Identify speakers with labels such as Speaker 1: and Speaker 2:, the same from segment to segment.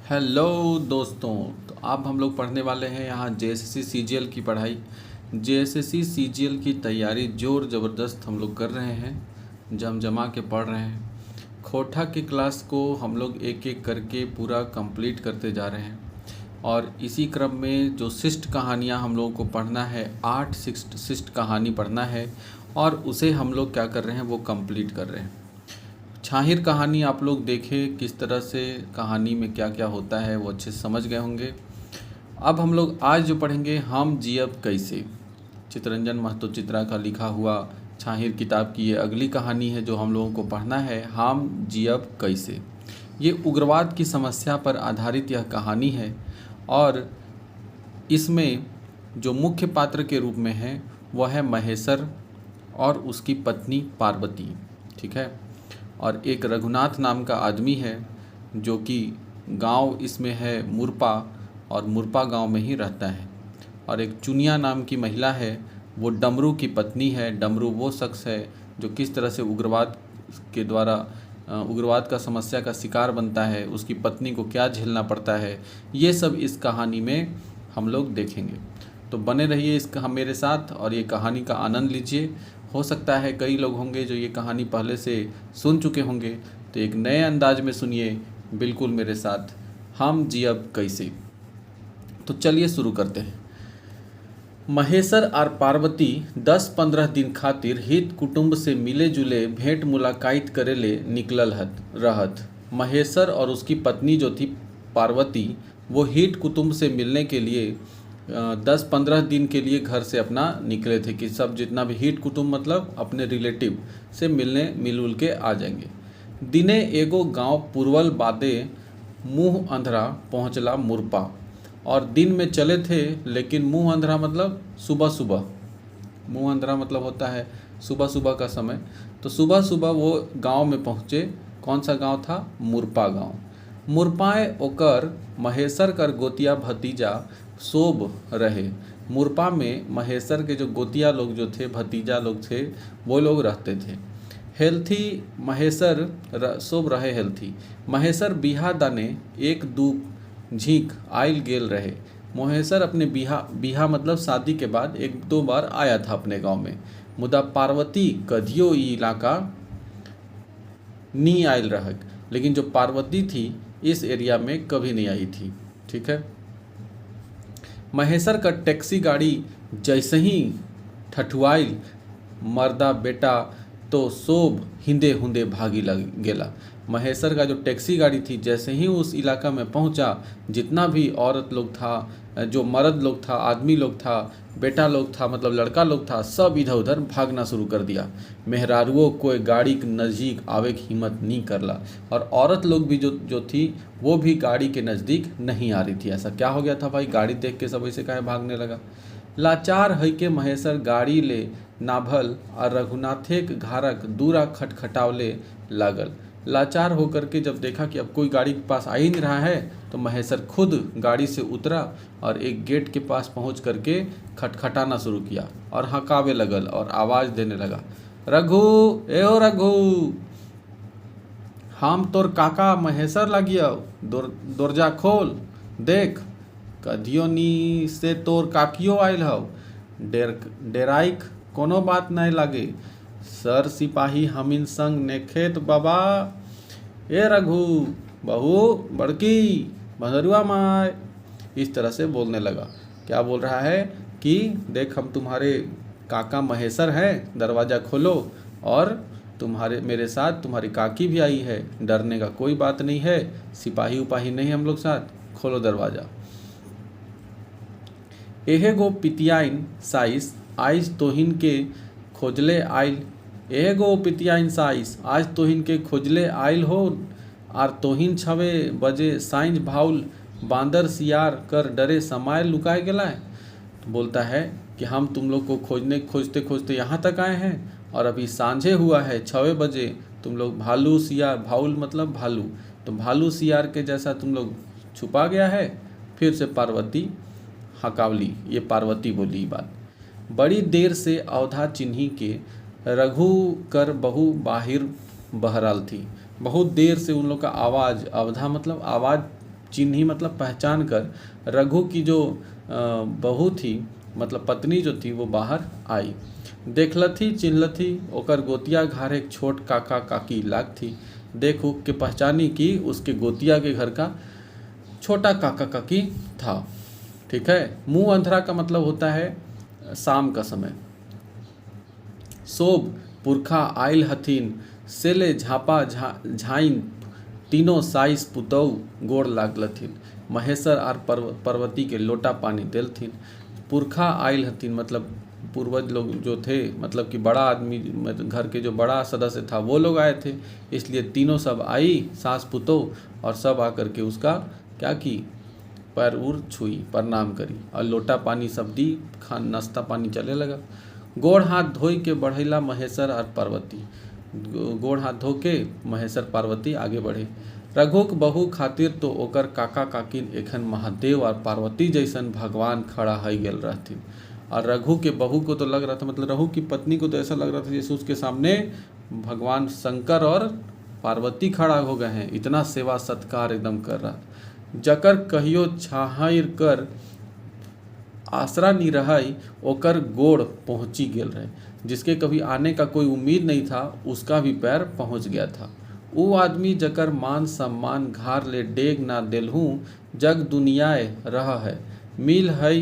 Speaker 1: Hello दोस्तों। तो अब हम लोग पढ़ने वाले हैं यहाँ जेएसएससी सीजीएल की पढ़ाई। जेएसएससी सीजीएल की तैयारी ज़ोर ज़बरदस्त हम लोग कर रहे हैं, जमा के पढ़ रहे हैं। खोटा की क्लास को हम लोग एक एक करके पूरा कंप्लीट करते जा रहे हैं और इसी क्रम में जो शिष्ट कहानियाँ हम लोगों को पढ़ना है, 8 शिष्ट कहानी पढ़ना है और उसे हम लोग क्या कर रहे हैं, वो कंप्लीट कर रहे हैं। छाहिर कहानी आप लोग देखें किस तरह से कहानी में क्या क्या होता है, वो अच्छे से समझ गए होंगे। अब हम लोग आज जो पढ़ेंगे, हम जियब कैसे, चित्तरंजन महतो चित्रा का लिखा हुआ छाहिर किताब की ये अगली कहानी है जो हम लोगों को पढ़ना है, हम जियब कैसे। ये उग्रवाद की समस्या पर आधारित यह कहानी है और इसमें जो मुख्य पात्र के रूप में है वह है महेश्वर और उसकी पत्नी पार्वती, ठीक है। और एक रघुनाथ नाम का आदमी है जो कि गांव इसमें है मुरपा, और मुरपा गांव में ही रहता है। और एक चुनिया नाम की महिला है, वो डमरू की पत्नी है। डमरू वो शख्स है जो किस तरह से उग्रवाद के द्वारा उग्रवाद का समस्या का शिकार बनता है, उसकी पत्नी को क्या झेलना पड़ता है, ये सब इस कहानी में हम लोग देखेंगे। तो बने रहिए इस मेरे साथ और ये कहानी का आनंद लीजिए। हो सकता है कई लोग होंगे जो ये कहानी पहले से सुन चुके होंगे, तो एक नए अंदाज में सुनिए बिल्कुल मेरे साथ, हम जियब कैसे। तो चलिए शुरू करते हैं। महेश्वर और पार्वती 10-15 दिन खातिर हित कुटुंब से मिले जुले भेंट मुलाकात करेले निकलल रहत। महेश्वर और उसकी पत्नी जो थी पार्वती, वो हित कुटुंब से मिलने के लिए 10-15 दिन के लिए घर से अपना निकले थे कि सब जितना भी हित कुटुंब मतलब अपने रिलेटिव से मिलने मिलजुल के आ जाएंगे। दिने एगो गांव पूर्वल बादे मुँह अंधरा पहुँचला मुरपा। और दिन में चले थे लेकिन मुँह अंधरा मतलब सुबह सुबह, मुँह अंधरा मतलब होता है सुबह सुबह का समय। तो सुबह सुबह वो गांव में पहुँचे। कौन सा गांव था? मुरपा गांव। मुरपाए ओकर महेश्वर कर गोतिया भतीजा शोभ रहे। मुरपा में महेश्वर के जो गोतिया लोग जो थे, भतीजा लोग थे, वो लोग रहते थे। हेल्थी महेश्वर शोभ रहे हेल्थी। महेश्वर बिहा दाने एक दू झींक आयल गेल रहे। महेश्वर अपने बिहा मतलब शादी के बाद 1-2 बार आया था अपने गांव में। मुदा पार्वती कधियो ई इलाका नहीं आयल रह, लेकिन जो पार्वती थी इस एरिया में कभी नहीं आई थी, ठीक है। महेश्वर का टैक्सी गाड़ी जैसे ही ठठुआइल मर्दा बेटा तो शोभ हिंदे हुंदे भागी लग गेला। महेश्वर का जो टैक्सी गाड़ी थी जैसे ही उस इलाका में पहुंचा, जितना भी औरत लोग था, जो मर्द लोग था, आदमी लोग था, बेटा लोग था मतलब लड़का लोग था, सब इधर उधर भागना शुरू कर दिया। मेहरारुओं कोई गाड़ी के नज़दीक आवे की हिम्मत नहीं करला और औरत लोग भी जो थी वो भी गाड़ी के नज़दीक नहीं आ रही थी। ऐसा क्या हो गया था भाई, गाड़ी देख के सब ऐसे काहे भागने लगा। लाचार है के महेश्वर गाड़ी ले नाभल और रघुनाथेक घारक दूरा खटखटावले लागल। लाचार होकर के जब देखा कि अब कोई गाड़ी के पास आ ही नहीं रहा है, तो महेश्वर खुद गाड़ी से उतरा और एक गेट के पास पहुंच करके खटखटाना शुरू किया और हकावे लगल और आवाज़ देने लगा, रघु एहो रघु, हम तोर काका महेश्वर लागियो, दरजा खोल देख, कधियो नी से तोर काकियो आयल हव। डेराइक कोनो बात नहीं लागे, सर सिपाही हमिन संग नेखेत बाबा। ए रघु बहू बड़की भंदरुआ माय, इस तरह से बोलने लगा। क्या बोल रहा है कि देख हम तुम्हारे काका महेश्वर हैं, दरवाज़ा खोलो, और तुम्हारे मेरे साथ तुम्हारी काकी भी आई है, डरने का कोई बात नहीं है, सिपाही उपाही नहीं हम लोग साथ, खोलो दरवाज़ा। एहे गो पितियाइन साइस आज तोहिन के खोजले आइल, एहे गो पितियाइन साइस आज तोहिन के खोजले आइल हो, आर तोहिन 6 बजे साइंज भाउल बांदर सियार कर डरे समाये लुकाए गला है। तो बोलता है कि हम तुम लोग को खोजते खोजते यहाँ तक आए हैं और अभी सांझे हुआ है, 6 बजे तुम लोग भालू सियार, भाउल मतलब भालू, तो भालू सियार के जैसा तुम लोग छुपा गया है। फिर से पार्वती हकावली, ये पार्वती बोली बात। बड़ी देर से अवधा चिन्ही के रघु कर बहु बाहिर बहराल थी। बहुत देर से उन लोग का आवाज़, अवधा मतलब आवाज़ चिन्ही मतलब पहचान कर रघु की जो बहू थी मतलब पत्नी जो थी वो बाहर आई। देखलथी चिन्हलथी ओकर गोतिया घर एक छोट काका काकी लाग थी। देख उख के पहचानी कि उसके गोतिया के घर का छोटा काका काकी था। ठीक है। मुंह अंधरा का मतलब होता है शाम का समय। सोब पुरखा आयल हथिन सेले झापा झाइन तीनों साइस पुतौ गोड़ लागलथिन। महेश्वर आर पार्वती के लोटा पानी देलथिन। पुरखा आयल हथिन मतलब पूर्वज लोग जो थे, मतलब कि बड़ा आदमी घर के जो बड़ा सदस्य था वो लोग आए थे, इसलिए तीनों सब आई सास पुतौ और सब आकर के उसका क्या की पैर उर छुई प्रणाम करी और लोटा पानी सब दी। खान नाश्ता पानी चले लगा। गोड़ हाथ धोई के बढ़ैला महेश्वर और पार्वती। गोड़ हाथ धो के महेश्वर पार्वती आगे बढ़े। रघुक बहू खातिर तो ओकर काका काकिन एखन महादेव और पार्वती जैसन भगवान खड़ा है गेल रहथिन। और रघु के बहू को तो लग रहा था, मतलब रघु की पत्नी को तो ऐसा लग रहा था जैसे उसके सामने भगवान शंकर और पार्वती खड़ा हो गए हैं, इतना सेवा सत्कार एकदम कर रहा। जकर कहियो छाहर कर आसरा नहीं रहाई ओकर गोड़ पहुँची गेल रहे। जिसके कभी आने का कोई उम्मीद नहीं था उसका भी पैर पहुँच गया था। वो आदमी जकर मान सम्मान घार ले डेग ना देलहूँ जग दुनियाए रहा है मिल है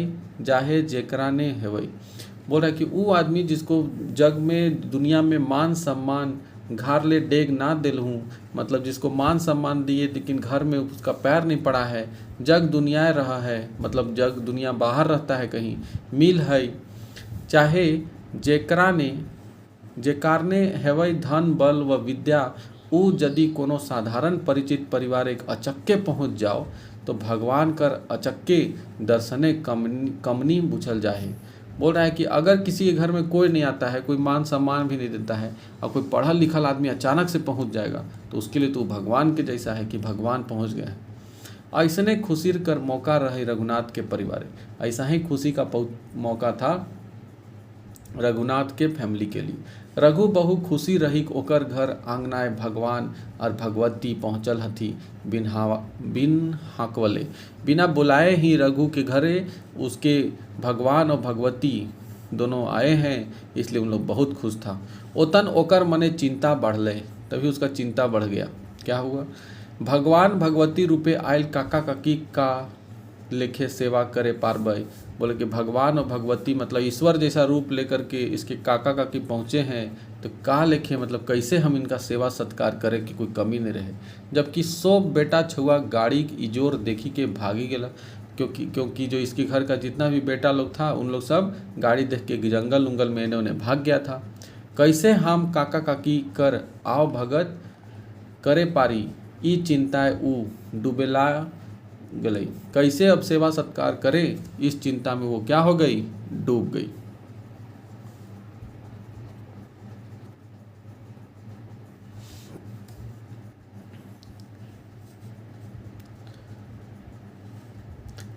Speaker 1: जाहे जेकरा ने हेवई। बोल रहा है कि वो आदमी जिसको जग में दुनिया में मान सम्मान घर ले डेग ना दिलहूँ, मतलब जिसको मान सम्मान दिए लेकिन घर में उसका पैर नहीं पड़ा है, जग दुनिया रहा है मतलब जग दुनिया बाहर रहता है कहीं, मिल है चाहे जेकारने हेवई धन बल व विद्या। उ यदि कोनो साधारण परिचित परिवार एक अचक्के पहुँच जाओ तो भगवान कर अचक्के दर्शने कमनी बुझल जाए। बोल रहा है कि अगर किसी के घर में कोई नहीं आता है, कोई मान सम्मान भी नहीं देता है और कोई पढ़ा लिखा आदमी अचानक से पहुंच जाएगा तो उसके लिए तो भगवान के जैसा है कि भगवान पहुंच गए हैं। ऐसने खुशी कर मौका रहे रघुनाथ के परिवार। ऐसा ही खुशी का मौका था रघुनाथ के फैमिली के लिए। रघु बहु खुशी रही ओकर घर आंगनाए भगवान और भगवती पहुँचल हथी बिन हाकवले। बिना बुलाए ही रघु के घरे उसके भगवान और भगवती दोनों आए हैं, इसलिए उन लोग बहुत खुश था। ओतन ओकर मने चिंता बढ़ले, तभी उसका चिंता बढ़ गया। क्या हुआ? भगवान भगवती रूपे आयल काका काकी का लेखे सेवा करे पारबई। बोले कि भगवान और भगवती मतलब ईश्वर जैसा रूप लेकर के इसके काका काकी पहुँचे हैं तो का लेखे मतलब कैसे हम इनका सेवा सत्कार करें कि कोई कमी नहीं रहे। जबकि सब बेटा छुआ गाड़ी की इजोर देखी के भागी गया, क्योंकि जो इसके घर का जितना भी बेटा लोग था उन लोग सब गाड़ी देख के जंगल उंगल में इन्हें उन्हें भाग गया था। कैसे हम काका काकी कर आओ भगत करे पारी ई चिंताएं ऊ डूबेला गई। कैसे अब सेवा सत्कार करे, इस चिंता में वो क्या हो गई, डूब गई।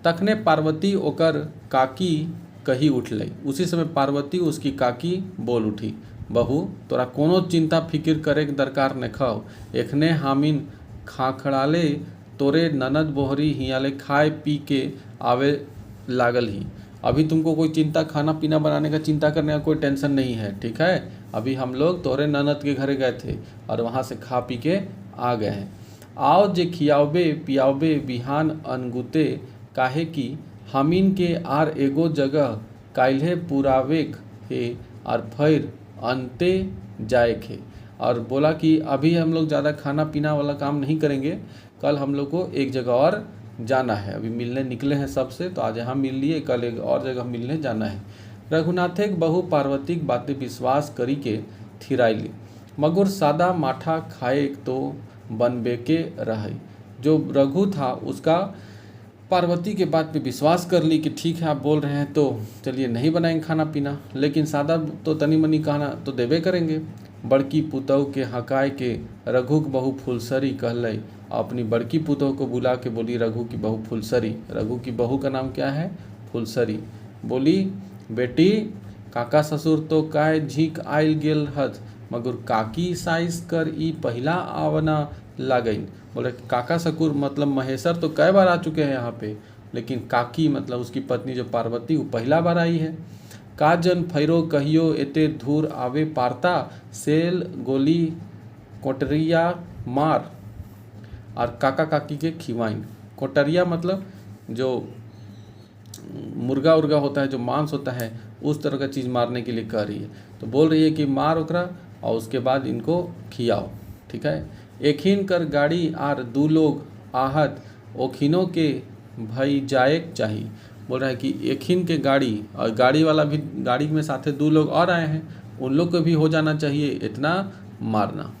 Speaker 1: तखने पार्वती ओकर काकी कही उठलई। उसी समय पार्वती उसकी काकी बोल उठी, बहू तोरा कोनो चिंता फिक्र करे के दरकार न खाओ। एखने हामिन खाखड़ाले तोरे ननद बोहरी हियाले खाए पी के आवे लागल ही। अभी तुमको कोई चिंता खाना पीना बनाने का चिंता करने का कोई टेंशन नहीं है, ठीक है। अभी हम लोग तोरे ननद के घरे गए थे और वहाँ से खा पी के आ गए हैं। आओ जे खियाओबे पियाओबे बिहान अनगुते, काहे कि हमीन के आर एगो जगह काल्हे पुरावेक हे और फिर अंते जाए खे। और बोला कि अभी हम लोग ज़्यादा खाना पीना वाला काम नहीं करेंगे, कल हम लोग को एक जगह और जाना है। अभी मिलने निकले हैं सबसे, तो आज यहाँ मिल लिए, कल एक और जगह मिलने जाना है। रघुनाथेक बहु पार्वतीक बातें विश्वास करी के थिराइली, मगर सादा माठा खाए तो बनबे के रहे। जो रघु था उसका पार्वती के बात पे विश्वास कर ली कि ठीक है आप बोल रहे हैं तो चलिए नहीं बनाएंगे खाना पीना, लेकिन सादा तो तनी मनी खाना तो देवे करेंगे। बड़की पुतोह के हकाय के रघु की बहू फुलसरी कहलई। अपनी बड़की पुतोह को बुला के बोली रघु की बहू फुलसरी। रघु की बहू का नाम क्या है? फुलसरी। बोली बेटी काका ससुर तो काय झीक आयल गेल हथ, मगर काकी साइस कर ई पहिला आवना लागई। बोले काका सकुर मतलब महेश्वर तो कई बार आ चुके हैं यहाँ पे, लेकिन काकी मतलब उसकी पत्नी जो पार्वती वो पहला बार आई है। का जन फैरो कहियो एते धूर आवे पारता, सेल गोली कोटरिया मार और काका काकी के खिवाइन। कोटरिया मतलब जो मुर्गा उर्गा होता है, जो मांस होता है, उस तरह का चीज़ मारने के लिए कह रही है। तो बोल रही है कि मार ओकरा और उसके बाद इनको खियाओ। ठीक है। एखिन कर गाड़ी आर दू लोग आहत, ओखिनों के भई जाएक चाहिए। बोल रहा है कि एखिन के गाड़ी और गाड़ी वाला भी, गाड़ी में साथे 2 लोग और आए हैं, उन लोग को भी हो जाना चाहिए इतना मारना।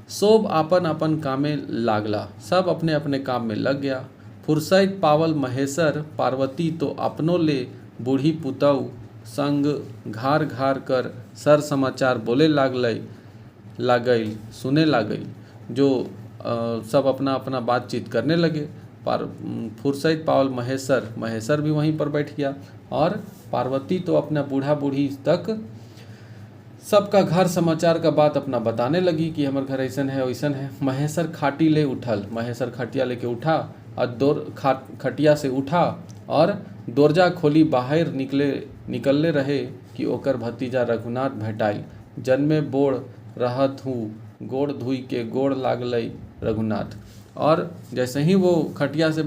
Speaker 1: सोब आपन आपन कामे लागला, सब अपने अपने काम में लग गया। फुरसत पावल महेश्वर पार्वती तो अपनों ले बूढ़ी पुतऊ संग घार घार कर सर समाचार बोले लागई सुने लागई। जो सब अपना अपना बातचीत करने लगे। फुरसत पावल महेश्वर भी वहीं पर बैठ गया और पार्वती तो अपना बूढ़ा बूढ़ी तक सबका घर समाचार का बात अपना बताने लगी कि हमारे घर ऐसन है वैसन है। महेश्वर खाटी ले उठल, महेश्वर खटिया लेके उठा और खटिया से उठा और दरजा खोली बाहर निकलले रहे कि ओकर भतीजा रघुनाथ भेटाइल। जन्मे बोड़ रहत हूँ, गोड़ धुई के गोड़ लागलई रघुनाथ। और जैसे ही वो खटिया से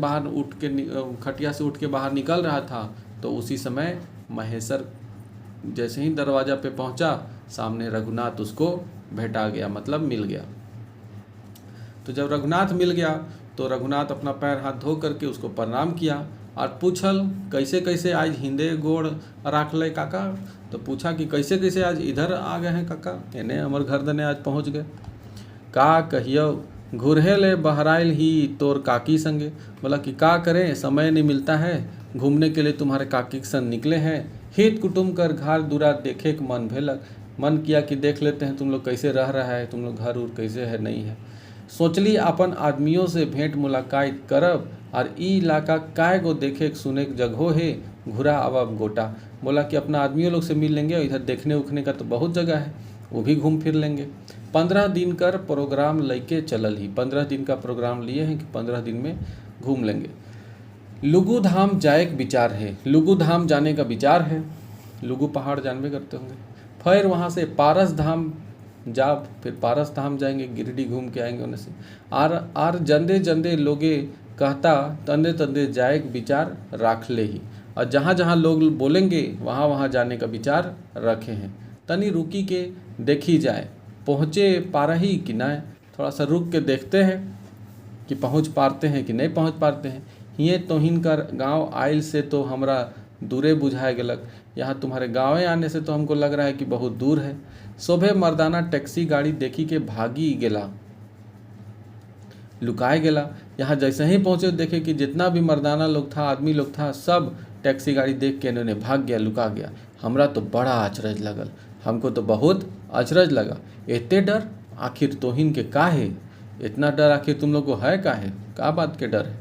Speaker 1: उठ के बाहर निकल रहा था, तो उसी समय महेश्वर जैसे ही दरवाज़ा पे पहुंचा, सामने रघुनाथ उसको भेटा गया, मतलब मिल गया। तो जब रघुनाथ मिल गया तो रघुनाथ अपना पैर हाथ धो करके उसको प्रणाम किया और पूछल कैसे कैसे आज हिंदे गोड़ राख ले काका। तो पूछा कि कैसे कैसे आज इधर आ गए हैं काका, इन्हें हमारे घर दने आज पहुंच गए। का कहियो घुरहे ले बहराइल ही तोर काकी संगे। बोला कि का करें, समय नहीं मिलता है, घूमने के लिए तुम्हारे काकी के संग निकले हैं। हित कुटुम कर घर दूरा देखे के मन भेलक, मन किया कि देख लेते हैं तुम लोग कैसे रह रहा है, तुम लोग घर उर कैसे है नहीं है। सोचली अपन आदमियों से भेंट मुलाकात करब और ई इलाका काय गो देखे सुने के जगहो है, घुरा अब गोटा। बोला कि अपना आदमियों लोग से मिल लेंगे और इधर देखने उखने का तो बहुत जगह है, वो भी घूम फिर लेंगे। 15 दिन कर प्रोग्राम लेके चलल ही, 15 दिन का प्रोग्राम लिए हैं कि 15 दिन में घूम लेंगे। लुगु धाम जाए का विचार है, लुगु धाम जाने का विचार है। लुगु पहाड़ जानबे करते होंगे। फिर वहाँ से पारस धाम जाब, फिर पारस धाम जाएंगे, गिरिडीह घूम के आएंगे उन्हें से। आर जंदे जंदे लोगे कहता तंदे तंदे जाए का विचार राख ले ही। और जहाँ जहाँ लोग बोलेंगे वहाँ वहाँ जाने का विचार रखे हैं। तनी रुकी के देखी जाए, पहुँचे पारही कि नहीं, थोड़ा सा रुक के देखते हैं कि पहुँच पाते हैं कि नहीं पहुँच पाते हैं। हिये तोहिन कर गाँव आइल से तो हमरा दूरे बुझाए गलक, यहाँ तुम्हारे गाँव आने से तो हमको लग रहा है कि बहुत दूर है। शोभे मर्दाना टैक्सी गाड़ी देखी के भागी गेला, लुकाए गेला। यहाँ जैसे ही पहुँचे देखे कि जितना भी मर्दाना लोग था, आदमी लोग था, सब टैक्सी गाड़ी देख के इन्होंने भाग गया, लुका गया। हमरा तो बड़ा अचरज लगल, हमको तो बहुत अचरज लगा। इतने डर आखिर तोहिन के का है, इतना डर आखिर तुम लोग को है का है, का बात के डर है।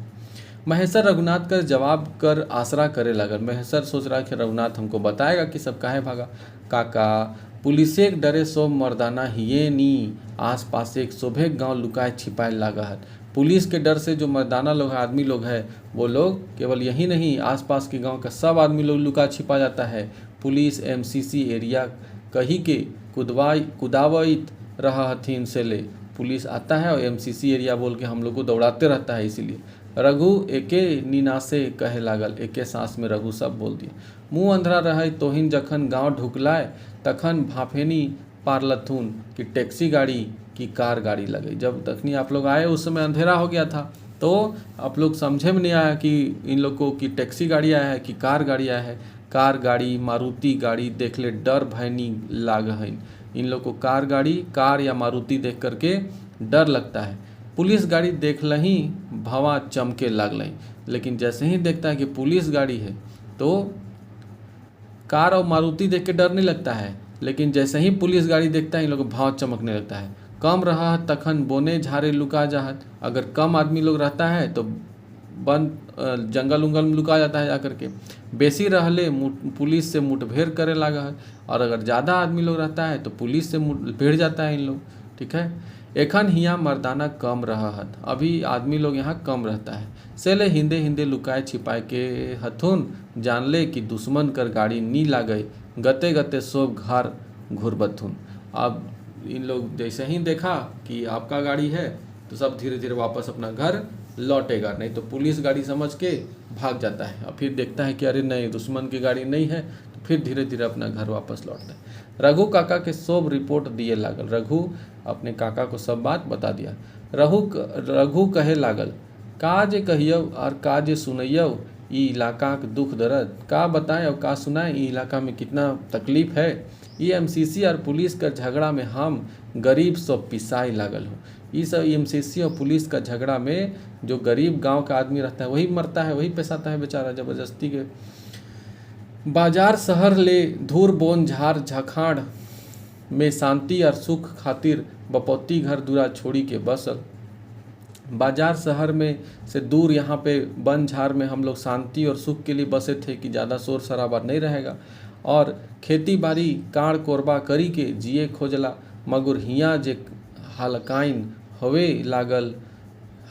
Speaker 1: महेश्वर रघुनाथ का जवाब कर आसरा करे लगल। महेश्वर सोच रहा है कि रघुनाथ हमको बताएगा कि सब काहे भागा। काका पुलिसे के डरे सो मर्दाना हिये नी आस पास एक शोभे गांव लुकाए छिपाए लागा है। पुलिस के डर से जो मर्दाना लोग आदमी लोग हैं, वो लोग केवल यही नहीं, आसपास के गांव का सब आदमी लोग लुका छिपा जाता है। पुलिस एमसीसी एरिया कही के कुदावत रहा हथिन से ले, पुलिस आता है और एमसीसी एरिया बोल के हम लोग को दौड़ाते रहता है। इसीलिए रघु एके नीनासे कहे लागल, एके सांस में रघु सब बोल दिया। मुँह अंधरा रहे तोहिन जखन गांव ढुकलाए, तखन भाफेनी पारलथुन कि टैक्सी गाड़ी की कार गाड़ी लगे। जब तखनी आप लोग आए उस समय अंधेरा हो गया था, तो आप लोग समझे में नहीं आया कि इन लोगों की टैक्सी गाड़ी आया है कि कार गाड़ी आया है। कार गाड़ी मारुति गाड़ी देख ले डर भयनी लाग है। इन लोग को कार या मारुति देख करके डर लगता है। पुलिस गाड़ी देख लही भवा चमके लागल, लेकिन जैसे ही देखता है कि पुलिस गाड़ी है तो कार और मारुति देख के डर नहीं लगता है, लेकिन जैसे ही पुलिस गाड़ी देखता है इन लोग को भाव चमकने लगता है। कम रहा तखन बोने झारे लुका जाहत, अगर कम आदमी लोग रहता है तो बंद जंगल उंगल में लुका जाता है जाकर के। बेसी रहले पुलिस से मुठभेड़ करे लगा है, और अगर ज़्यादा आदमी लोग रहता है तो पुलिस से भिड़ जाता है इन लोग। ठीक है। एखन हिया मर्दाना कम रहत, अभी आदमी लोग यहाँ कम रहता है। सेले हिंदे हिंदे लुकाए छिपाए के हथुन, जानले कि दुश्मन कर गाड़ी नी लागई, गते गते सोब घर घुरबथुन। अब इन लोग जैसे ही देखा कि आपका गाड़ी है तो सब धीरे धीरे वापस अपना घर लौटेगा, नहीं तो पुलिस गाड़ी समझ के भाग जाता है। और फिर देखता है कि अरे नहीं, दुश्मन की गाड़ी नहीं है, तो फिर धीरे धीरे अपना घर वापस लौटता है। रघु काका के सब रिपोर्ट दिए लागल। रघु अपने काका को सब बात बता दिया। रघु कहे लागल, का जे कहियो और का जे सुनैयो, ई इलाका के दुख दर्द का बताएं और का सुनाएं, ई इलाका में कितना तकलीफ है। ये एमसीसी और पुलिस का झगड़ा में हम गरीब सब पिसाई लागल हो। ये सब एमसीसी और पुलिस का झगड़ा में जो गरीब गांव का आदमी रहता है वही मरता है, वही पेशाता है बेचारा जबरदस्ती के। बाजार शहर ले धूर बोन झार झखाड़ में शांति और सुख खातिर बपौती घर दूरा छोड़ी के बसल। बाजार शहर में से दूर यहाँ पे वन झार में हम लोग शांति और सुख के लिए बसे थे कि ज़्यादा शोर शराबा नहीं रहेगा, और खेती बाड़ी काड़ कोरबा करी के जिए खोजला। मगर हियाँ जे हलकाइन होवे लागल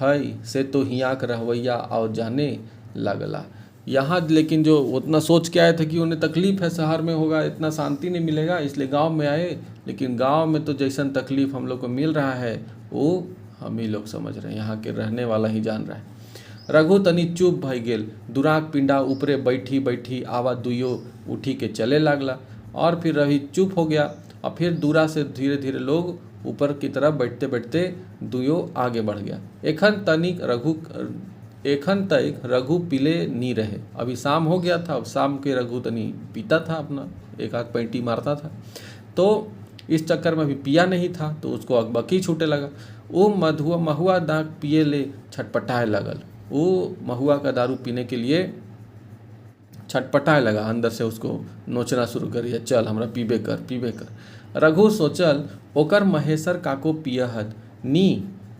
Speaker 1: है से तो हियाँ के रहवैया और जाने लगला। यहाँ लेकिन जो उतना सोच के आए थे कि उन्हें तकलीफ़ है, शहर में होगा इतना शांति नहीं मिलेगा, इसलिए गांव में आए, लेकिन गांव में तो जैसन तकलीफ़ हम लोग को मिल रहा है वो हम ही लोग समझ रहे हैं, यहाँ के रहने वाला ही जान रहा है। रघु तनी चुप भई गेल, दुराक पिंडा ऊपरे बैठी बैठी आवा दुइयो उठी के चले लागला। और फिर रवि चुप हो गया, और फिर दूरा से धीरे धीरे लोग ऊपर की तरफ बैठते बैठते दुइयो आगे बढ़ गया। एखन तक रघु पीले नहीं रहे, अभी शाम हो गया था। अब शाम के रघु तनी पीता था, अपना एक आध पैंटी मारता था, तो इस चक्कर में अभी पिया नहीं था, तो उसको अकबकी छूटे लगा। वो महुआ दाग पिए ले छटपटाए लगल। वो महुआ का दारू पीने के लिए छटपटाए लगा, अंदर से उसको नोचना शुरू करिए, चल हमरा पीबे कर। रघु सोचल ओकर महेशर काको पियहत नी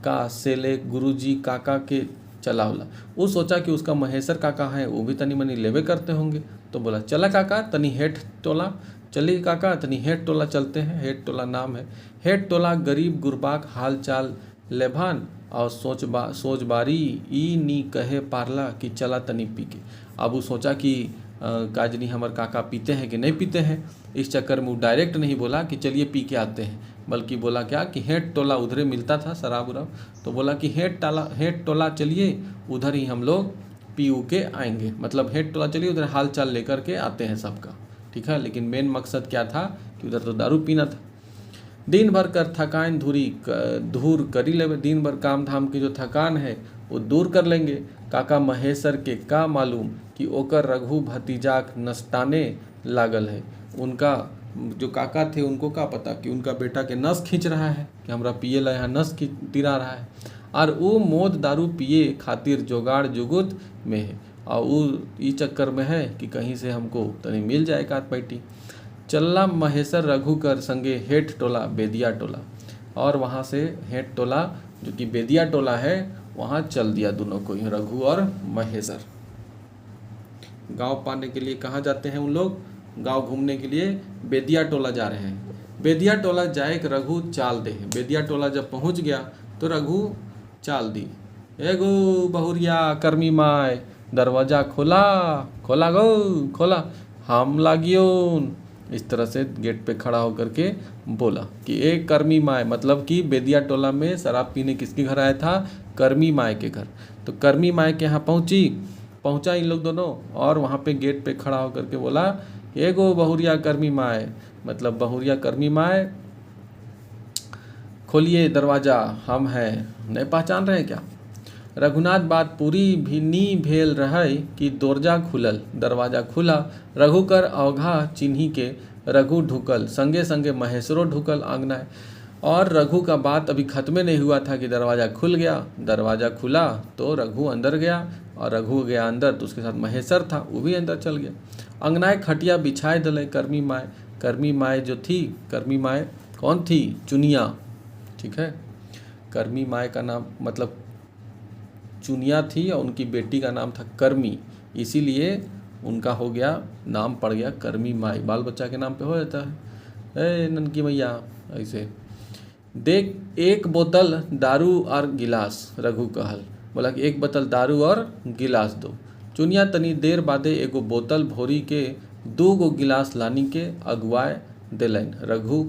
Speaker 1: का सेले गुरुजी काका के चलावला। वो सोचा कि उसका महेशर काका है, वो भी तनी मनी लेवे करते होंगे, तो बोला चला काका तनी हेठ टोला, चलिए काका तनी हेठ टोला चलते हैं। हेठ टोला नाम है। हेठ टोला गरीब गुरबाक हाल चाल लेभान और सोच बारी ई नी कहे पारला कि चला तनी पी के। अब वो सोचा कि काजनी हमारे काका पीते हैं कि नहीं पीते हैं, इस चक्कर में वो डायरेक्ट नहीं बोला कि चलिए पी के आते हैं, बल्कि बोला क्या कि हेठ टोला उधरे मिलता था शराब उराब, तो बोला कि हेठ टोला चलिए, उधर ही हम लोग पी के आएंगे। मतलब हेठ टोला चलिए, उधर हाल चाल लेकर के आते हैं सबका, ठीक है। लेकिन मेन मकसद क्या था कि उधर तो दारू पीना था। दिन भर कर थकान धूर करी लेवे, दिन भर काम धाम की जो थकान है वो दूर कर लेंगे। काका महेशर के का मालूम कि ओकर रघु भतीजाक नस्ताने लागल है। उनका जो काका थे उनको का पता कि उनका बेटा के नस खींच रहा है, कि हमरा पिए ला यहाँ नस तिरा रहा है, और वो मोद दारू पिए खातिर जोगाड़ जुगुत में है, और वो ई चक्कर में है कि कहीं से हमको तनी मिल जाए एक आध पैटी। चलला महेशर रघु कर संगे हेठ टोला बेदिया टोला, और वहाँ से हेठ टोला जो कि बेदिया टोला है वहाँ चल दिया दोनों को, रघु और महेशर। गांव पाने के लिए कहाँ जाते हैं उन लोग? गांव घूमने के लिए बेदिया टोला जा रहे हैं। बेदिया टोला जाए कि रघु चाल दे। बेदिया टोला जब पहुँच गया तो रघु चाल दी, एगो बहुरिया कर्मी माय दरवाजा खोला, खोला गो खोला, हम लागियोन। इस तरह से गेट पे खड़ा होकर के बोला कि एक कर्मी माय, मतलब कि बेदिया टोला में शराब पीने किसके घर आया था? कर्मी माय के घर। तो कर्मी माय के यहाँ पहुँचा इन लोग दोनों, और वहाँ पे गेट पे खड़ा होकर के बोला एगो बहुरिया कर्मी माय, मतलब बहुरिया कर्मी माय खोलिए दरवाज़ा, हम हैं, नहीं पहचान रहे क्या? रघुनाथ बात पूरी भी नी भेल रहे कि दरवाजा खुलल, दरवाजा खुला, रघु कर अवघा चिन्ही के रघु ढुकल, संगे संगे महेशरो ढुकल आंगना। और रघु का बात अभी खत्म नहीं हुआ था कि दरवाज़ा खुल गया। दरवाज़ा खुला तो रघु अंदर गया, और रघु गया अंदर तो उसके साथ महेशर था, वो भी अंदर चल गया। अंगनाए खटिया बिछाए दले कर्मी माय। कर्मी माय जो थी, कर्मी माय कौन थी? चुनिया, ठीक है। कर्मी माय का नाम मतलब चुनिया थी, और उनकी बेटी का नाम था कर्मी, इसीलिए उनका हो गया, नाम पड़ गया कर्मी माई। बाल बच्चा के नाम पे हो जाता है, ए ननकी मैया, ऐसे। देख एक बोतल दारू और गिलास, रघु कहल। बोला कि एक बोतल दारू और गिलास दो। चुनिया तनी देर बादे एगो बोतल भोरी के 2 गो गिलास लानी के अगुआए दिलन। रघु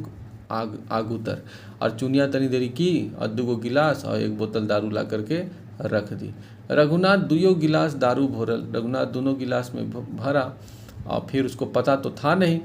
Speaker 1: आगुतर और चुनिया तनी देरी की और 2 गो गिलास और 1 बोतल दारू ला करके रख दी। रघुनाथ 2 गिलास दारू भरल। रघुनाथ दोनों गिलास में भरा और फिर उसको पता तो था नहीं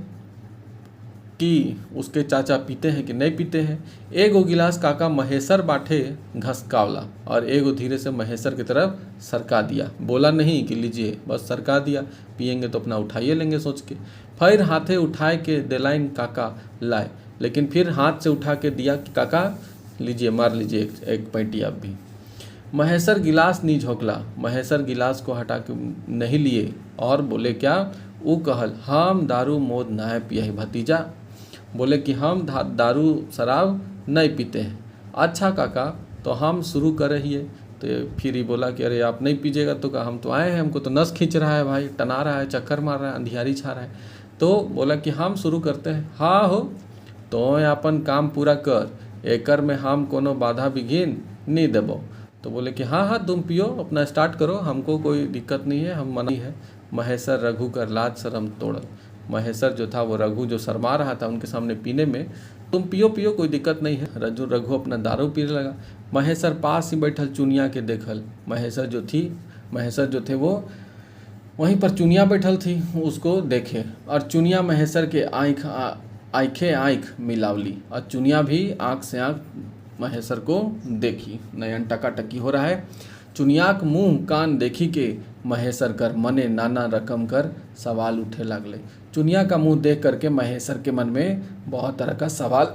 Speaker 1: कि उसके चाचा पीते हैं कि नहीं पीते हैं। एगो गिलास काका महेशर बाटे घसकावला और एगो धीरे से महेशर की तरफ सरका दिया। बोला नहीं कि लीजिए, बस सरका दिया, पियेंगे तो अपना उठाइए लेंगे सोच के। फिर हाथे उठाए के दिलाइन काका लाए, लेकिन फिर हाथ से उठा के दिया कि काका लीजिए, मार लीजिए एक पैंटी आप भी। महेशर गिलास नहीं झोंकला। महेशर गिलास को हटा के नहीं लिए और बोले क्या? वो कहल हम दारू मोद ना पिया भतीजा। बोले कि हम दारू शराब नहीं पीते हैं। अच्छा काका, तो हम शुरू कर रही है। तो फिर ही बोला कि अरे आप नहीं पीजिएगा तो का, हम तो आए हैं, हमको तो नस खींच रहा है भाई, टना रहा है, चक्कर मार रहा है, अंधियारी छा रहा है। तो बोला कि हम शुरू करते हैं। हाँ हो तो अपन काम पूरा कर, एकर में हम कोनो बाधा विघिन नहीं देबो। तो बोले कि हाँ हाँ तुम पियो, अपना स्टार्ट करो, हमको कोई दिक्कत नहीं है, हम मना है। महेशर रघु कर लाज शर्म तोड़ल। महेशर जो था वो रघु जो शर्मा रहा था उनके सामने पीने में, तुम पियो पियो कोई दिक्कत नहीं है। रघु अपना दारू पीने लगा। महेशर पास ही बैठल चुनिया के देखल। महेशर जो थे वो वहीं पर चुनिया बैठल थी, उसको देखे और चुनिया महेशर के आँख मिलावली और चुनिया भी आँख से आँख महेशर को देखी। नयन टकाटकी हो रहा है। चुनियाक मुंह कान देखी के महेशर कर मने नाना रकम कर सवाल उठे लगले। चुनिया का मुंह देख करके महेशर के मन में बहुत तरह का सवाल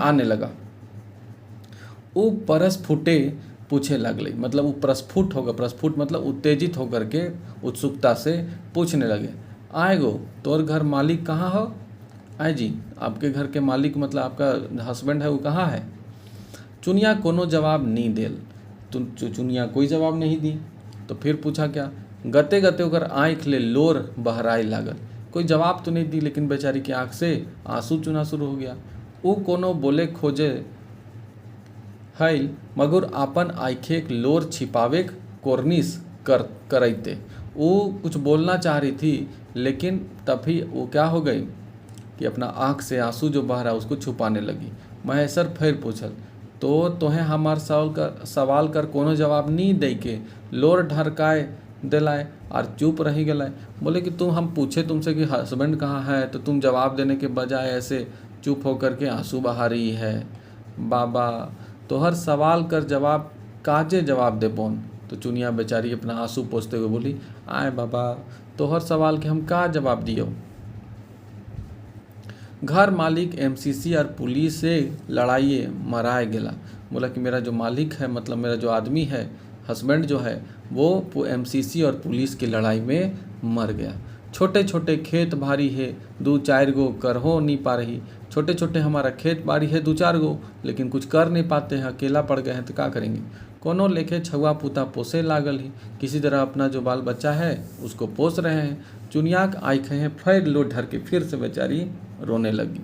Speaker 1: आने लगा। वो परस फूटे पूछे लगले, मतलब वो प्रस्फुट होगा, प्रस्फुट मतलब उत्तेजित होकर के उत्सुकता से पूछने लगे। आए गो तोर घर मालिक कहाँ हो? आए जी, आपके घर के मालिक मतलब आपका हस्बैंड है वो कहाँ है? चुनिया कोनो जवाब नहीं देल। चुनिया कोई जवाब नहीं दी। तो फिर पूछा क्या? गते गते ओकर आँख ले लोर बहराए लागल। कोई जवाब तो नहीं दी, लेकिन बेचारी की आँख से आंसू चुना शुरू हो गया। वो कोनो बोले खोजे है मगर आपन आँखे लोर छिपावे कोर्निश करते। वो कुछ बोलना चाह रही थी, लेकिन तभी वो क्या हो गई कि अपना आँख से आंसू जो बह रहा उसको छुपाने लगी। महेशर फिर पूछल, तो तोहें हमार सवाल कर कोनो जवाब नहीं दे के लोर ढरकाए दिलाए और चुप रही गलाए। बोले कि तुम हम पूछे तुमसे कि हस्बैंड कहाँ है, तो तुम जवाब देने के बजाय ऐसे चुप होकर के आंसू बहा रही है। बाबा तो हर सवाल कर जवाब काजे जवाब दे बोन। तो चुनिया बेचारी अपना आंसू पोंछते हुए बोली, आए बाबा तो हर सवाल के हम का जवाब दियो। घर मालिक एमसीसी और पुलिस से लड़ाई मराए गेला। बोला कि मेरा जो मालिक है, मतलब मेरा जो आदमी है, हस्बैंड जो है, वो एमसीसी और पुलिस की लड़ाई में मर गया। छोटे छोटे खेत बाड़ी है 2-4 गो कर हो नहीं पा रही। छोटे छोटे हमारा खेत बाड़ी है 2-4 गो, लेकिन कुछ कर नहीं पाते हैं, अकेला पड़ गए हैं तो क्या करेंगे। कोनो लेखे छुआ पुता पोसे लागल ही, किसी तरह अपना जो बाल बच्चा है उसको पोस रहे हैं। चुनियाक आँखें फिर लो ढर के फिर से बेचारी रोने लगी।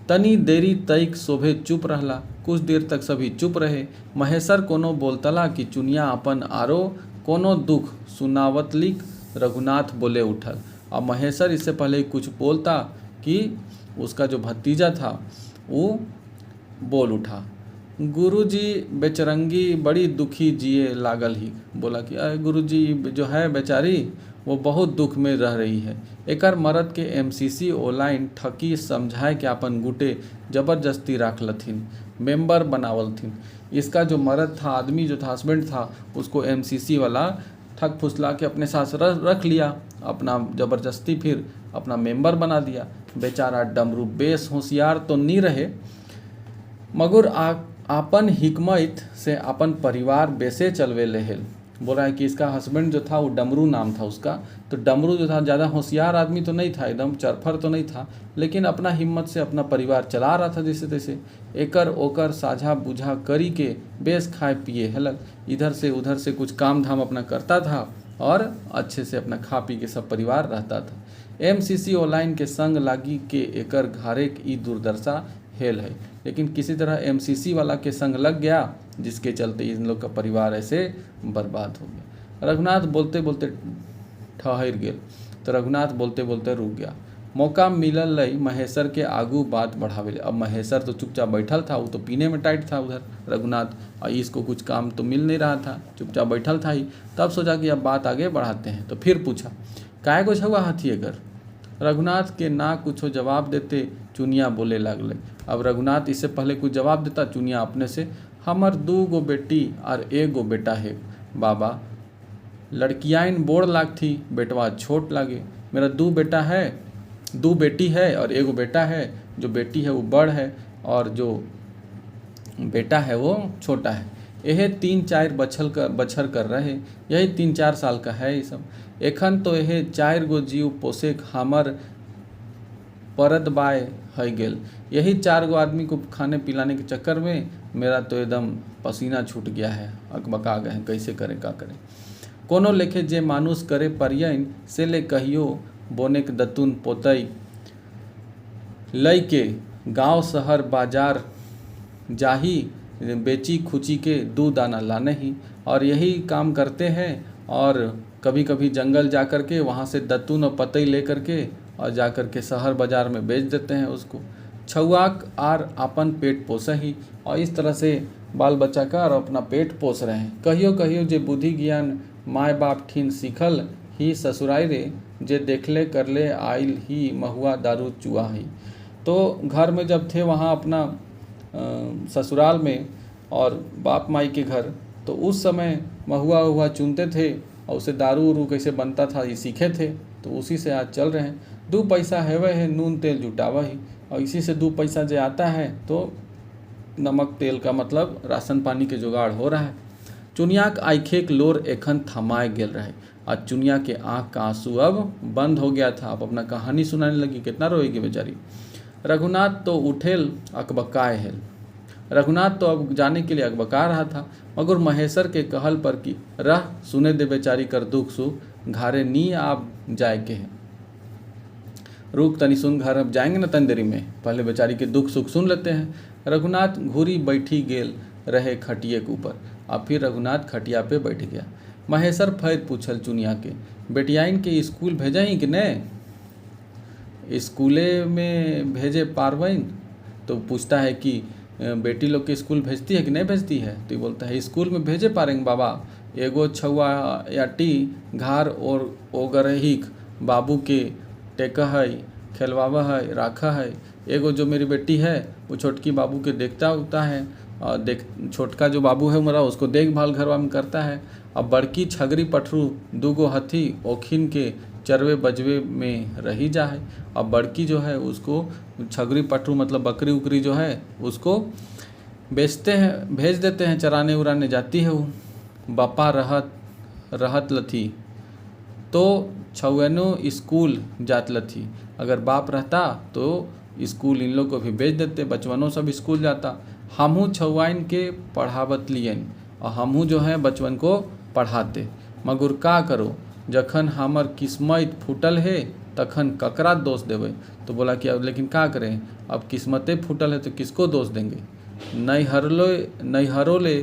Speaker 1: तनी देरी तक शोभे चुप रहला। कुछ देर तक सभी चुप रहे। महेशर कोनो बोलतला कि चुनिया अपन आरो कोनो दुख सुनावतलिक। रघुनाथ बोले उठल और महेशर इससे पहले कुछ बोलता कि उसका जो भतीजा था वो बोल उठा, गुरुजी बेचरंगी बड़ी दुखी जिए लागल ही। बोला कि गुरुजी जो है बेचारी वो बहुत दुख में रह रही है। एकर मरद के एमसीसी ऑनलाइन ठकी समझाए के अपन गुटे जबरदस्ती राख लथिन, मेंबर बनावल थिन। इसका जो मरद था, आदमी जो था, हस्बैंड था, उसको एमसीसी वाला ठग फुसला के अपने साथ रख लिया, अपना जबरदस्ती फिर अपना मेंबर बना दिया। बेचारा डमरू बेस होशियार तो नहीं रहे, मगर आपन हिकमत से अपन परिवार बेसे चलवे लेहेल। बोल रहा है कि इसका हस्बैंड जो था वो डमरू नाम था उसका। तो डमरू जो था ज़्यादा होशियार आदमी तो नहीं था, एकदम चरफर तो नहीं था, लेकिन अपना हिम्मत से अपना परिवार चला रहा था जैसे तैसे। एकर ओकर साझा बुझा करी के बेस खाए पिए हेलक, इधर से उधर से कुछ काम धाम अपना करता था और अच्छे से अपना खा पी के सब परिवार रहता था। एमसीसी ऑनलाइन के संग लागी के एकर घारे ई दुर्दशा हेल है। लेकिन किसी तरह एमसीसी वाला के संग लग गया, जिसके चलते इन लोग का परिवार ऐसे बर्बाद हो गया। रघुनाथ बोलते बोलते ठहर गेल, तो रघुनाथ बोलते बोलते रुक गया। मौका मिलल लई महेश्वर के आगू बात बढ़ावे। अब महेश्वर तो चुपचाप बैठल था, वो तो पीने में टाइट था उधर रघुनाथ, और इसको कुछ काम तो मिल नहीं रहा था, चुपचाप बैठल था ही। तब सोचा कि अब बात आगे बढ़ाते हैं, तो फिर पूछा, काहे को छुआ हाथी अगर? रघुनाथ के ना कुछ जवाब देते चुनिया बोले लागल। अब रघुनाथ इससे पहले कुछ जवाब देता, चुनिया अपने से, हमर 2 गो बेटी और 1 गो बेटा है बाबा। लड़कियाइन बोड़ लाग थी, बेटवा छोट लागे। मेरा 2 बेटी है और 1 गो बेटा है। जो बेटी है वो बड़ है और जो बेटा है वो छोटा है। यह 3-4 बछर कर रहे, यही 3-4 साल का है। ये सब एखन तो यह 4 गो जीव पोसे हमर परद बाय है गेल। यही 4 गो आदमी को खाने पिलाने के चक्कर में मेरा तो एकदम पसीना छूट गया है, अकबका गए हैं, कैसे करें का करें। कोनो लेखे जे मानुष करे परियन से ले कहियो बोने के दतुन पोतई लई के गांव शहर बाजार जाही बेची खुची के 2 दाना लाने ही। और यही काम करते हैं और कभी कभी जंगल जा कर के वहाँ से दतुन और पतई ले करके और जा कर के शहर बाजार में बेच देते हैं उसको। छुआक आर अपन पेट पोस ही, और इस तरह से बाल बच्चा का और अपना पेट पोस रहे हैं। कहियो कहियो जे बुद्धि ज्ञान माय बाप ठीन सीखल ही ससुराई रे, जे देखले करले आइल ही महुआ दारू चुआ ही। तो घर में जब थे वहाँ अपना ससुराल में और बाप माई के घर, तो उस समय महुआ उहुआ चुनते थे और उसे दारू उरू कैसे बनता था ये सीखे थे, तो उसी से आज चल रहे हैं। 2 पैसा हेवे है नून तेल जुटावा ही, और इसी से 2 पैसा जो आता है तो नमक तेल का मतलब राशन पानी के जुगाड़ हो रहा है। चुनियाक आँखें लोर एखन थमाए गेल रहे, और चुनिया के आँख का आंसू अब बंद हो गया था। अब अपना कहानी सुनाने लगी, कितना रोएगी बेचारी। रघुनाथ तो उठेल अकबकाए हेल। रघुनाथ तो अब जाने के लिए अकबका रहा था, मगर महेश्वर के कहल पर कि रह सुने दे बेचारी कर दुख सुख, घारे नी आप जाए के है। रुक तनी सुन, घर अब जाएंगे ना तंदरी में, पहले बेचारी के दुख सुख सुन लेते हैं। रघुनाथ घूरी बैठी गेल रहे खटिए के ऊपर, अब फिर रघुनाथ खटिया पे बैठ गया। महेश्वर फिर पूछल चुनिया के, बेटियाइन के स्कूल भेजा ही कि नहीं? स्कूले में भेजे पारवाइन? तो पूछता है कि बेटी लोग के स्कूल भेजती है कि नहीं भेजती है? तो बोलता है स्कूल में भेजे पारेंगे बाबा। एगो छुआ या टी घार और ओगरहिक बाबू के टेका है, खेलवावा है, राखा है। एगो जो मेरी बेटी है वो छोटकी बाबू के देखता उगता है, और छोटका जो बाबू है मेरा उसको देखभाल घरवा में करता है। अब बड़की छगरी पठरू 2 गो हथी ओखिन के चरवे बजवे में रही जा है। अब बड़की जो है उसको छगरी पठरू मतलब बकरी उकरी जो है उसको बेचते हैं, भेज देते हैं, चराने उराने जाती है वो। बापा रहत लथी तो छुएनो स्कूल जात लथी। अगर बाप रहता तो स्कूल इन लोग को भी भेज देते, बचपनों सब स्कूल जाता। हमहू छुआइन के पढ़ावत लियन, और हमहू जो है बचपन को पढ़ाते। मगर का करो, जखन हमर किस्मत फूटल है तखन ककरा दोष देवे? तो बोला कि अब लेकिन का करें, अब किस्मतें फूटल है तो किसको दोष देंगे? नैहरो ले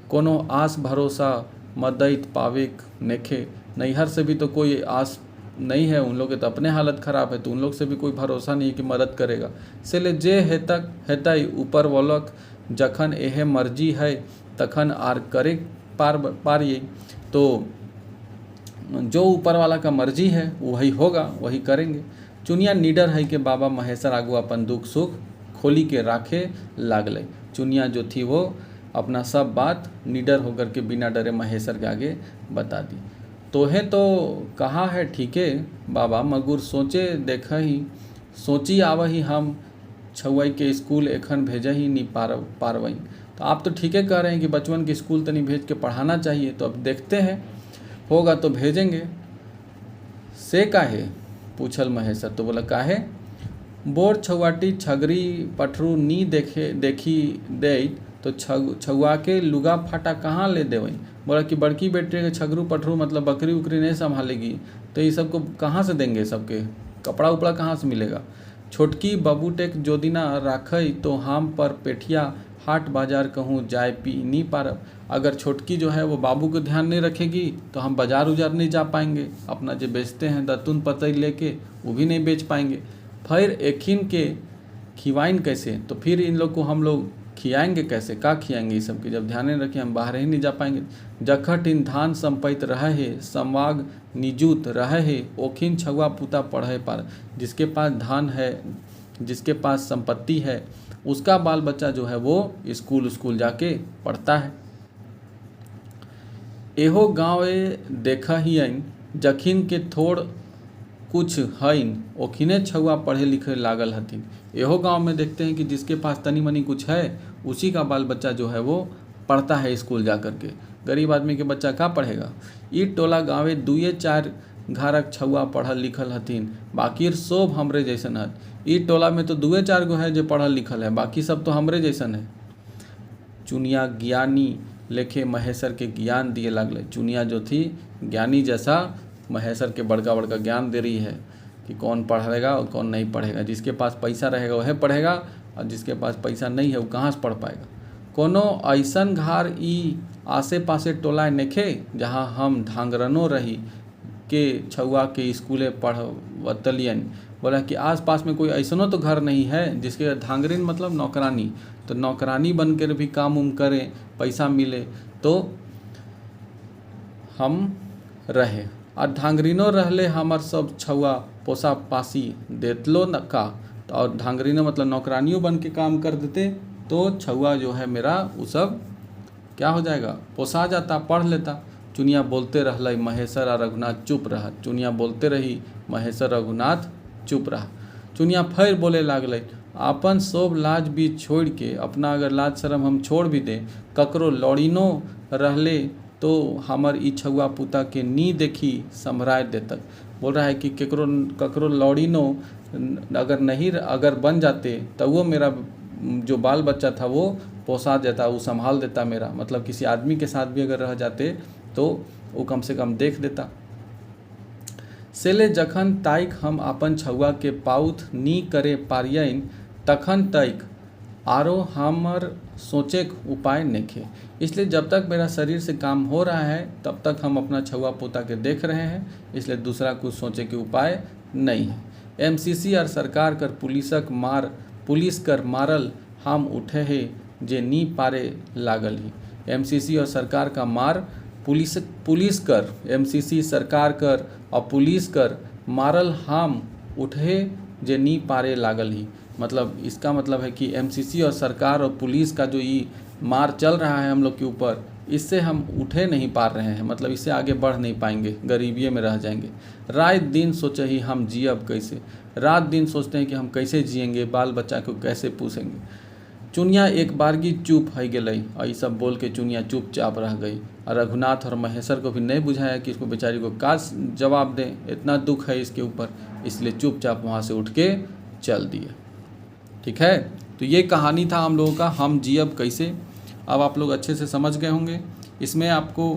Speaker 1: कोनो आस भरोसा मदद पावे नेखे। नैहर से भी तो कोई आस नहीं है, उन लोग के तो अपने हालत ख़राब है, तो उन लोग से भी कोई भरोसा नहीं है कि मदद करेगा। से ले जे हेतई ऊपर वालक जखन एहे मर्जी है तखन आर करे पारिए। तो जो ऊपर वाला का मर्जी है वही होगा, वही करेंगे। चुनिया निडर है कि बाबा महेश्वर आगू अपन दुख सुख खोली के राखे लागले। चुनिया जो थी वो अपना सब बात निडर होकर के बिना डरे महेश्वर के आगे बता दी। तोहे तो कहा है ठीक है बाबा, मगर सोचे देख ही सोची आव ही हम छुआई के स्कूल एखन भेजा ही नहीं पारवई। तो आप तो ठीक है कह रहे हैं कि बचपन के स्कूल तो नहीं भेज के पढ़ाना चाहिए, तो अब देखते हैं होगा तो भेजेंगे। से काहे पूछल महेश्वर? तो बोला काहे, बोर छुआटी छगरी पठरू नी देखी दे तो छुआ के लुगा फाटा कहाँ ले देवई? बोला कि बड़की बेटे के छगरू पठरू मतलब बकरी उकरी नहीं संभालेगी, तो ये सबको कहाँ से देंगे, सबके कपड़ा उपड़ा कहाँ से मिलेगा? छोटकी बबूटेक जोदिना राखई तो हम पर पेठिया हाट बाजार कहूँ जाए पी नहीं पारब। अगर छोटकी जो है वो बाबू को ध्यान नहीं रखेगी तो हम बाजार उजार नहीं जा पाएंगे, अपना जो बेचते हैं दतुन पतई लेके वो भी नहीं बेच पाएंगे। फिर एखिन के खिवाइन कैसे, तो फिर इन लोग को हम लोग खियाएंगे कैसे, का खियाएंगे इस सब के, जब ध्यान नहीं रखें हम बाहर ही नहीं जा पाएंगे। जखट इन धान संपैत रहे है संवाग निजूत रहे है ओखिन छुआ पुता पढ़े पार। जिसके पास धान है, जिसके पास संपत्ति है, उसका बाल बच्चा जो है वो स्कूल जाके पढ़ता है। एहो गाँवे देखा ही आइन जखिन के थोड़ कुछ हइन ओखिने छुआ पढ़े लिखे लागल हथिन। एहो गांव में देखते हैं कि जिसके पास तनी मनी कुछ है उसी का बाल बच्चा जो है वो पढ़ता है स्कूल जा कर के। गरीब आदमी के बच्चा का पढ़ेगा। ई टोला गाँवे 2-4 घरक छुआ पढ़ल लिखल हथिन बाकी सब हमरे जैसन है। ई टोला में तो 2-4 गो है जो पढ़ल लिखल है, बाकी सब तो हमरे जैसन है। चुनिया ज्ञानी लेखे महेश्वर के ज्ञान दिए लगले। चुनिया जो थी ज्ञानी जैसा महेश्वर के बड़का बड़का ज्ञान दे रही है कि कौन पढ़ेगा और कौन नहीं पढ़ेगा। जिसके पास पैसा रहेगा वह पढ़ेगा और जिसके पास पैसा नहीं है वो कहाँ से पढ़ पाएगा। कोनो ऐसन घर ई आसे पासे टोला नेखे जहाँ हम धांगरनो रही के छुआ के स्कूले पढ़वतलियन। बोला कि आस पास में कोई ऐसनो तो घर नहीं है जिसके धांगरिन मतलब नौकरानी, तो नौकरानी बन कर भी काम उम करें, पैसा मिले तो हम रहे। और धांगरिनो रहले हमार सब छुआ पोसा पासी देतलो न का। तो और धांगरिनो मतलब नौकरानियों बन के काम कर देते तो छुआ जो है मेरा वो सब क्या हो जाएगा, पोसा जाता, पढ़ लेता। चुनिया बोलते रहल महेश्वर और रघुनाथ चुप रहा। चुनिया बोलते रही महेश्वर रघुनाथ चुप रहा। चुनिया फिर बोले लागल अपन सब लाज भी छोड़ के, अपना अगर लाज शर्म हम छोड़ भी दें, ककरो लौड़िनो रहले तो हमर ई छुआ पुता के नी देखी सम्भराय देतक। बोल रहा है कि ककरो लौड़िनो अगर बन जाते तो वो मेरा जो बाल बच्चा था वो पोसा देता, वो संभाल देता मेरा। मतलब किसी आदमी के साथ भी अगर रह जाते तो वो कम से कम देख देता। सेले जखन ताइक हम अपन छुआ के पाउथ नी करे पारियन तखन तक आरो हमर सोचे उपाय नेखे। इसलिए जब तक मेरा शरीर से काम हो रहा है तब तक हम अपना छुआ पोता के देख रहे हैं, इसलिए दूसरा कुछ सोचे के उपाय नहीं है। एमसीसी और सरकार कर पुलिस कर मारल हम उठे है जे नी पारे लागल ही। एमसीसी और सरकार का मार पुलिस कर, एमसीसी सरकार कर और पुलिस कर मारल हम उठे जे नी पारे लागल ही। मतलब इसका मतलब है कि एमसीसी और सरकार और पुलिस का जो ये मार चल रहा है हम लोग के ऊपर, इससे हम उठे नहीं पा रहे हैं, मतलब इससे आगे बढ़ नहीं पाएंगे, गरीबी में रह जाएंगे। रात दिन सोचे ही हम जियब कैसे, रात दिन सोचते हैं कि हम कैसे जिएंगे, बाल बच्चा को कैसे पूछेंगे। चुनिया एक बारगी चुप हो गई और ये सब बोल के चुनिया चुपचाप रह गई। और रघुनाथ और महेश्वर को भी नहीं बुझाया कि इसको बेचारी को का जवाब दें, इतना दुख है इसके ऊपर, इसलिए चुपचाप वहाँ से उठ के चल दिए। ठीक है, तो ये कहानी था हम लोगों का हम जियब कैसे। अब आप लोग अच्छे से समझ गए होंगे। इसमें आपको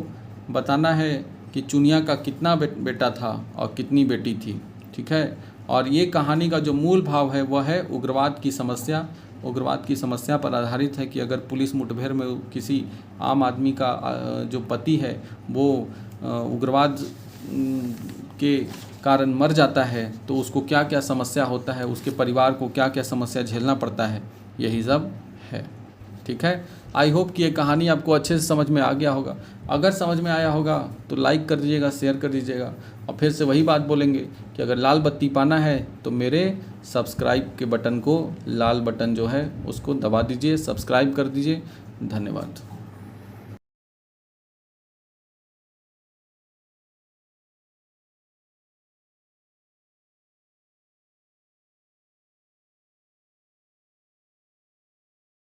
Speaker 1: बताना है कि चुनिया का कितना बेटा था और कितनी बेटी थी। ठीक है, और ये कहानी का जो मूल भाव है वह है उग्रवाद की समस्या। उग्रवाद की समस्या पर आधारित है कि अगर पुलिस मुठभेड़ में किसी आम आदमी का जो पति है वो उग्रवाद के कारण मर जाता है तो उसको क्या क्या समस्या होता है, उसके परिवार को क्या क्या समस्या झेलना पड़ता है, यही सब है। ठीक है, आई होप कि ये कहानी आपको अच्छे से समझ में आ गया होगा। अगर समझ में आया होगा तो लाइक कर दीजिएगा, शेयर कर दीजिएगा। और फिर से वही बात बोलेंगे कि अगर लाल बत्ती पाना है तो मेरे सब्सक्राइब के बटन को, लाल बटन जो है उसको दबा दीजिए, सब्सक्राइब कर दीजिए। धन्यवाद।